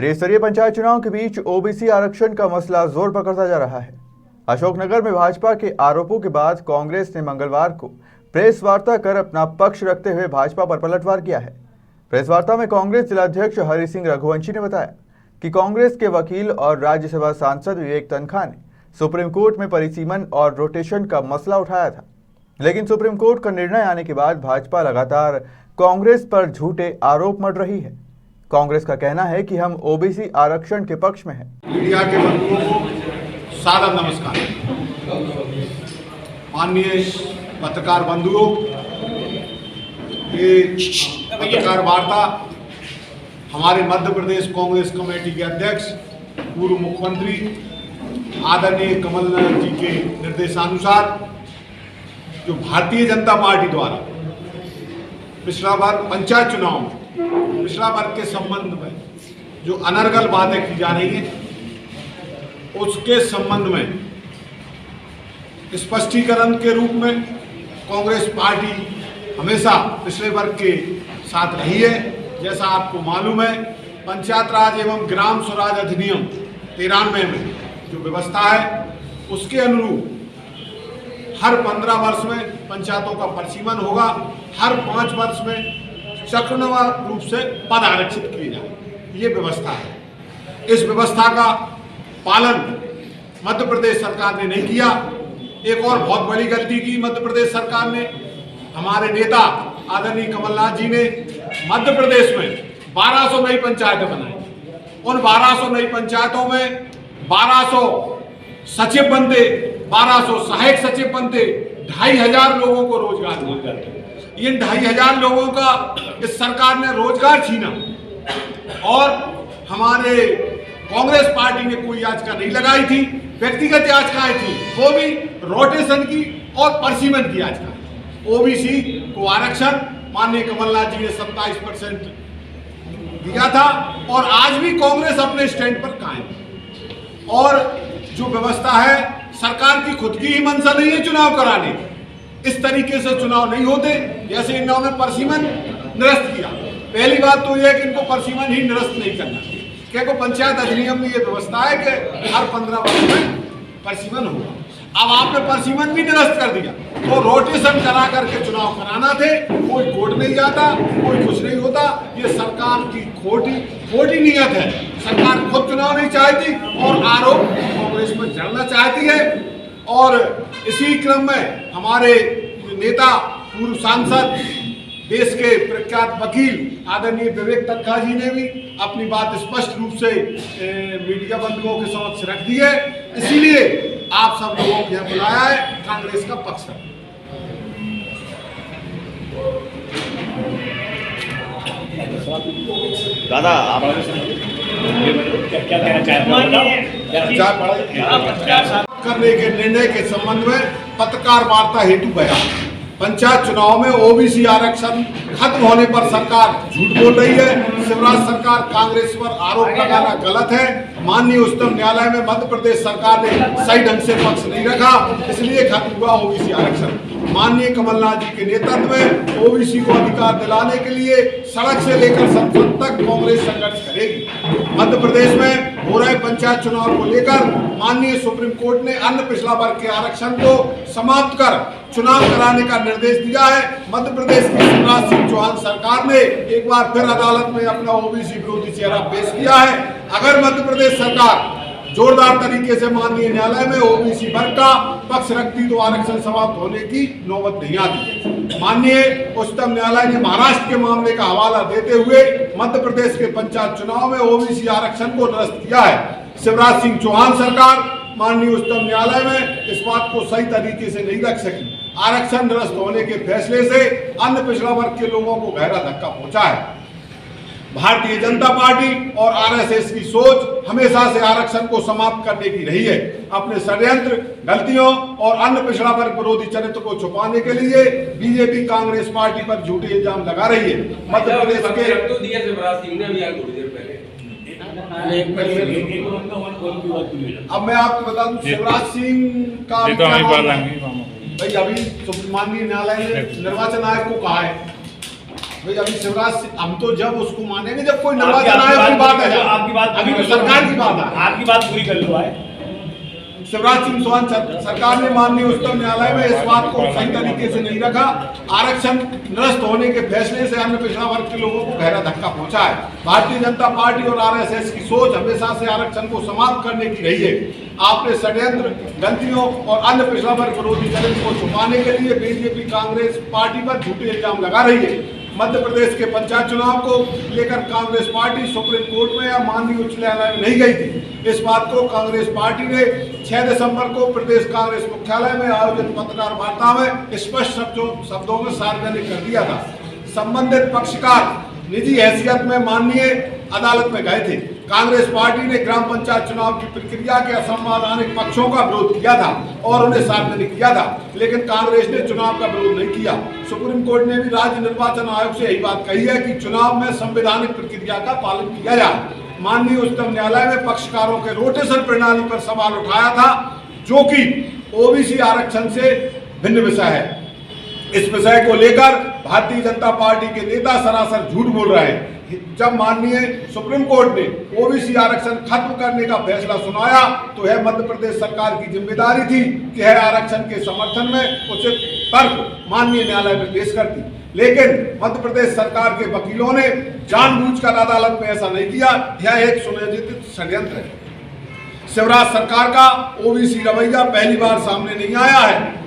त्रिस्तरीय पंचायत चुनाव के बीच ओबीसी आरक्षण का मसला जोर पकड़ता जा रहा है। अशोकनगर में भाजपा के आरोपों के बाद कांग्रेस ने मंगलवार को प्रेस वार्ता कर अपना पक्ष रखते हुए भाजपा पर पलटवार किया है। प्रेस वार्ता में कांग्रेस जिलाध्यक्ष हरि सिंह रघुवंशी ने बताया कि कांग्रेस के वकील और राज्यसभा सांसद विवेक तनखा ने सुप्रीम कोर्ट में परिसीमन और रोटेशन का मसला उठाया था, लेकिन सुप्रीम कोर्ट का निर्णय आने के बाद भाजपा लगातार कांग्रेस पर झूठे आरोप मढ़ रही है। कांग्रेस का कहना है कि हम ओबीसी आरक्षण के पक्ष में हैं। मीडिया के बंधुओं को सादर नमस्कार। माननीय पत्रकार बंधुओं, ये पत्रकार वार्ता हमारे मध्य प्रदेश कांग्रेस कमेटी के अध्यक्ष पूर्व मुख्यमंत्री आदरणीय कमलनाथ जी के निर्देशानुसार जो भारतीय जनता पार्टी द्वारा पिछला बार पंचायत चुनाव में पिछड़ा वर्ग के संबंध में जो अनर्गल बातें की जा रही हैं, उसके संबंध में स्पष्टीकरण के रूप में कांग्रेस पार्टी हमेशा पिछड़े वर्ग के साथ रही है। जैसा आपको मालूम है, पंचायत राज एवं ग्राम स्वराज अधिनियम 93 में जो व्यवस्था है, उसके अनुरूप हर 15 वर्ष में पंचायतों का परिसीमन होगा। हर 5 वर्ष में चक्रवार रूप से पद आरक्षित किए जाए, ये व्यवस्था है। इस व्यवस्था का पालन मध्य प्रदेश सरकार ने नहीं किया। एक और बहुत बड़ी गलती की मध्य प्रदेश सरकार ने। हमारे नेता आदरणीय कमलनाथ जी ने मध्य प्रदेश में 1200 नई पंचायतें बनाई। उन 1200 नई पंचायतों में 1200 सचिव बनते, 1200 सहायक सचिव बनते, 2500 लोगों को रोजगार मिल जाते। इन 2500 लोगों का इस सरकार ने रोजगार छीना और हमारे कांग्रेस पार्टी ने कोई याचिका नहीं लगाई थी। व्यक्तिगत याचिकाएं थी, वो भी रोटेशन की और परिसीमन की याचिका। ओबीसी को आरक्षण माननीय कमलनाथ जी ने 27% दिया था और आज भी कांग्रेस अपने स्टैंड पर कायम। और जो व्यवस्था है, सरकार की खुद की ही मंशा नहीं है चुनाव कराने की। इस तरीके से चुनाव नहीं होते जैसे इन्होंने परिसीमन निरस्त किया। पहली बात तो यह है कि इनको परिसीमन ही निरस्त नहीं करना, क्योंकि पंचायत अधिनियम में यह व्यवस्था है कि हर 15 वर्ष में परिसीमन होगा। अब आपने परिसीमन भी निरस्त कर दिया तो रोटेशन करा करके चुनाव कराना थे, कोई कोर्ट नहीं जाता, कोई कुछ नहीं होता। ये सरकार की खोटी नीयत है। सरकार खुद चुनाव नहीं चाहती और आरोप कांग्रेस पर जड़ना चाहती है। और इसी क्रम में हमारे नेता पूर्व सांसद, देश के प्रख्यात वकील आदरणीय विवेक तनखा जी ने भी अपनी बात स्पष्ट रूप से मीडिया बंधुओं के समक्ष रख दी है। इसीलिए आप सब लोगों को यह बुलाया है कांग्रेस का पक्ष है। दादा आप क्या कहना चाहते करने के निर्णय के संबंध में पत्रकार वार्ता हेतु बयान। पंचायत चुनाव में ओबीसी आरक्षण खत्म होने पर सरकार झूठ बोल रही है। शिवराज सरकार कांग्रेस पर आरोप लगाना गलत है। माननीय उच्चतम न्यायालय में मध्य प्रदेश सरकार ने सही ढंग से पक्ष नहीं रखा, इसलिए खत्म हुआ ओबीसी आरक्षण। माननीय कमलनाथ जी के नेतृत्व में ओबीसी को अधिकार दिलाने के लिए सड़क से लेकर संसद तक कांग्रेस संघर्ष करेगी। मध्य प्रदेश में हो रहे पंचायत चुनाव को लेकर माननीय सुप्रीम कोर्ट ने अन्य पिछड़ा वर्ग के आरक्षण को समाप्त कर चुनाव कराने का निर्देश दिया है। मध्य प्रदेश की शिवराज सिंह चौहान सरकार ने एक बार फिर अदालत में अपना ओबीसी विरोधी चेहरा पेश किया है। अगर मध्य प्रदेश सरकार जोरदार तरीके से माननीय न्यायालय में ओबीसी वर्ग का पक्ष रखती तो आरक्षण समाप्त होने की नौबत नहीं आती। माननीय उच्चतम न्यायालय ने महाराष्ट्र के मामले का हवाला देते हुए मध्य प्रदेश के पंचायत चुनाव में ओबीसी आरक्षण को निरस्त किया है। शिवराज सिंह चौहान सरकार माननीय उच्चतम न्यायालय में इस बात को सही तरीके से नहीं रख सकी। आरक्षण निरस्त होने के फैसले से अन्य पिछड़ा वर्ग के लोगों को गहरा धक्का पहुंचा है। भारतीय जनता पार्टी और आरएसएस की सोच हमेशा से आरक्षण को समाप्त करने की रही है। अपने षड्यंत्र, गलतियों और अन्य पिछड़ा वर्ग विरोधी चरित्र को छुपाने के लिए बीजेपी कांग्रेस पार्टी पर झूठे इल्जाम लगा रही है। मध्य प्रदेश के अब मैं आपको बता दूं, शिवराज सिंह का भाई अभी माननीय न्यायालय ने निर्वाचन आयोग को कहा है भाई अभी शिवराज हम तो जब उसको मानेंगे जब कोई निर्वाचन आयोग की बात है। में सरकार की बात है। आपकी बात पूरी कर लो आए। शिवराज सिंह चौहान सरकार ने माननीय उच्चतम न्यायालय में इस बात को सही तरीके से नहीं रखा। आरक्षण निरस्त होने के फैसले से अन्य पिछड़ा वर्ग के लोगों को गहरा धक्का पहुंचा है। भारतीय जनता पार्टी और आरएसएस की सोच हमेशा से आरक्षण को समाप्त करने की रही है। आपने षड्यंत्र, गलतियों और अन्य पिछड़ा वर्ग विरोधी चरित्र को छुपाने के लिए बीजेपी कांग्रेस पार्टी पर झूठे इल्जाम लगा रही है। मध्य प्रदेश के पंचायत चुनाव को लेकर कांग्रेस पार्टी सुप्रीम कोर्ट में या माननीय उच्च न्यायालय में नहीं गई थी। इस बात को कांग्रेस पार्टी ने 6 दिसंबर को प्रदेश कांग्रेस मुख्यालय में आयोजित पत्रकार वार्ता में स्पष्ट शब्दों में सार्वजनिक कर दिया था। संबंधित पक्षकार निजी हैसियत में माननीय अदालत में गए थे। कांग्रेस पार्टी ने ग्राम पंचायत चुनाव की प्रक्रिया के असंवैधानिक पक्षों का विरोध किया था और उन्हें सार्वजनिक किया था, लेकिन कांग्रेस ने चुनाव का विरोध नहीं किया। सुप्रीम कोर्ट ने भी राज्य निर्वाचन आयोग से यही बात कही है कि चुनाव में संवैधानिक प्रक्रिया का पालन किया जाए। माननीय उच्चतम न्यायालय में पक्षकारों के रोटेशन प्रणाली पर सवाल उठाया था, जो कि ओबीसी आरक्षण से भिन्न विषय है। इस विषय को लेकर भारतीय जनता पार्टी के नेता सरासर झूठ बोल रहे हैं। जब माननीय सुप्रीम कोर्ट ने ओबीसी आरक्षण खत्म करने का फैसला सुनाया तो यह मध्य प्रदेश सरकार की जिम्मेदारी थी कि यह आरक्षण के समर्थन में उचित तर्क माननीय न्यायालय में पेश करती, लेकिन मध्य प्रदेश सरकार के वकीलों ने जानबूझकर अदालत में ऐसा नहीं किया। यह एक सुनियोजित षड्यंत्र है। शिवराज सरकार का ओबीसी रवैया पहली बार सामने नहीं आया है।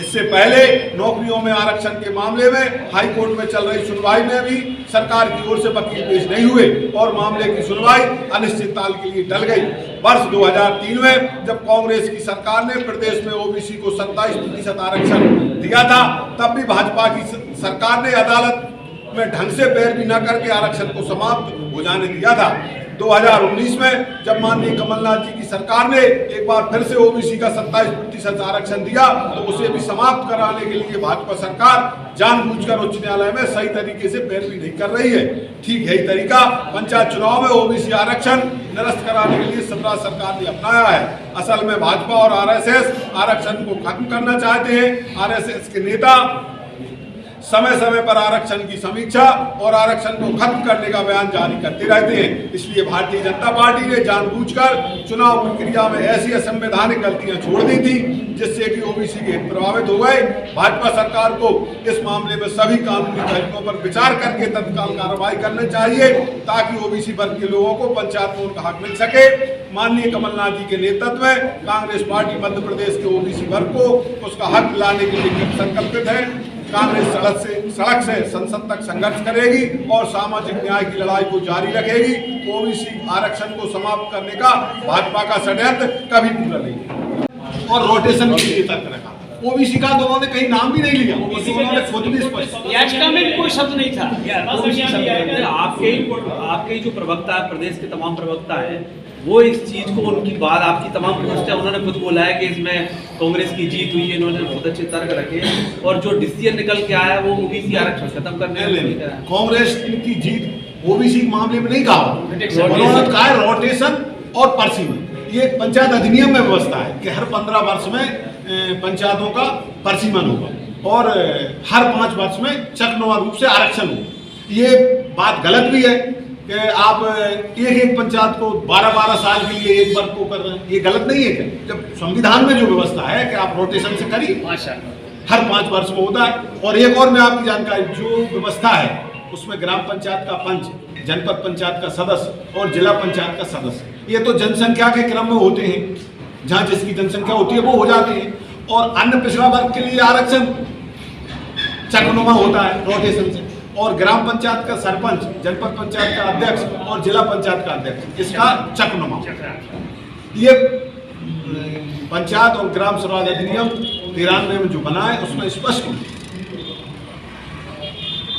इससे पहले नौकरियों में आरक्षण के मामले में हाई कोर्ट में चल रही सुनवाई में भी सरकार की ओर से वकील पेश नहीं हुए और मामले की सुनवाई अनिश्चितकाल के लिए टल गई। वर्ष 2003 में जब कांग्रेस की सरकार ने प्रदेश में ओबीसी को 27% आरक्षण दिया था, तब भी भाजपा की सरकार ने अदालत में ढंग से पैरवी न करके आरक्षण को समाप्त हो जाने दिया था। 2019 में जब माननीय कमलनाथ जी की सरकार ने एक बार फिर से ओबीसी का 27% आरक्षण दिया तो उसे भी समाप्त कराने के लिए भाजपा सरकार जानबूझकर उच्च न्यायालय में सही तरीके से पैरवी नहीं कर रही है। ठीक यही तरीका पंचायत चुनाव में ओबीसी आरक्षण निरस्त कराने के लिए शिवराज सरकार ने अपनाया है। असल में भाजपा और आरएसएस आरक्षण को खत्म करना चाहते हैं। आरएसएस के नेता समय समय पर आरक्षण की समीक्षा और आरक्षण को खत्म करने का बयान जारी करते रहते हैं। इसलिए भारतीय जनता पार्टी ने जानबूझकर चुनाव प्रक्रिया में ऐसी असंवैधानिक गलतियां छोड़ दी थी जिससे कि ओबीसी के हित प्रभावित हो गए। भाजपा सरकार को इस मामले में सभी कानूनी पहलुओं पर विचार करके तत्काल कार्रवाई करनी चाहिए ताकि ओबीसी वर्ग के लोगों को पंचायत में उनका हक मिल सके। माननीय कमलनाथ जी के नेतृत्व में कांग्रेस पार्टी मध्य प्रदेश के ओबीसी वर्ग को उसका हक दिलाने के लिए संकल्पित है। कांग्रेस सड़क से संसद तक संघर्ष करेगी और सामाजिक न्याय की लड़ाई को जारी रखेगी। ओबीसी आरक्षण को समाप्त करने का भाजपा का षड्यंत्र कभी पूरा नहीं होगा। और रोटेशन के लिए तर्क रखा। ओबीसी का तो उन्होंने कहीं नाम भी नहीं लिया, उन्होंने खुद भी स्पष्ट याचिका में कोई शब्द नहीं था। आपके जो प्रवक्ता है, प्रदेश के तमाम प्रवक्ता हैं, वो इस चीज को उनकी बात आपकी तमाम पोस्ट है, उन्होंने खुद बोला है कि इसमें कांग्रेस की जीत हुई है। इन्होंने बहुत अच्छे तर्क रखे और जो डिसीजन निकल के आया वो ओबीसी आरक्षण खत्म करने में कांग्रेस की जीत ओबीसी मामले में नहीं कहा। उन्होंने कहा है रोटेशन और परसीमन। ये पंचायत अधिनियम में व्यवस्था है कि हर 15 वर्ष में पंचायतों का परसीमन होगा और हर 5 वर्ष में चकनुमा रूप से आरक्षण होगा। ये बात गलत भी है कि आप एक पंचायत को 12-12 साल के लिए एक वर्ग को कर रहे हैं। ये गलत नहीं है क्या? जब संविधान में जो व्यवस्था है कि आप रोटेशन से करिए, हर 5 वर्ष में होता है। और एक और मैं आपकी जानकारी, जो व्यवस्था है उसमें ग्राम पंचायत का पंच, जनपद पंचायत का सदस्य और जिला पंचायत का सदस्य, ये तो जनसंख्या के क्रम में होते हैं, जहाँ जिसकी जनसंख्या होती है वो हो जाते हैं। और अन्य पिछड़ा वर्ग के लिए आरक्षण चकनुमा होता है रोटेशन से। और ग्राम पंचायत का सरपंच, जनपद पंचायत का अध्यक्ष और जिला पंचायत का अध्यक्ष, इसका चकनुमा। ये पंचायत और ग्राम स्वराज अधिनियम 93 में जो बना है उसमें स्पष्ट।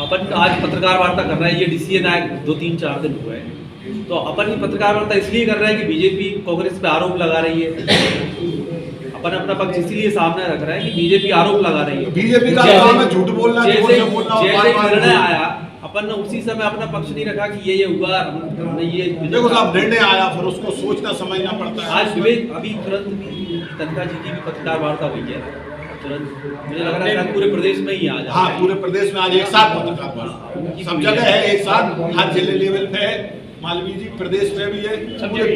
अपन आज पत्रकार वार्ता कर रहे हैं, ये डिसीजन आए 2-3-4 दिन हुए हैं, तो अपन ये पत्रकार वार्ता इसलिए कर रहे हैं कि बीजेपी कांग्रेस पे आरोप लगा रही है। अपन अपना पक्ष इसलिए सामने रख रहे हैं कि बीजेपी आरोप लगा रही है। बीजेपी का काम है झूठ बोलना, जैसे निर्णय आया अपन ने उसी समय अपना पक्ष नहीं रखा कि ये हुआ, हमने ये देखो साहब निर्णय आया फिर उसको सोचना समझना पड़ता है। आज विवेक अभी तुरंत तनखा जी की पत्रकार वार्ता हुई है, तुरंत मुझे लग रहा है पूरे प्रदेश में ही आज। हाँ, पूरे प्रदेश में आज एक साथ पत्रकार वार्ता सब जगह है, एक साथ हर जिले लेवल पे है। मालवीय जी, प्रदेश में भी है, पूरे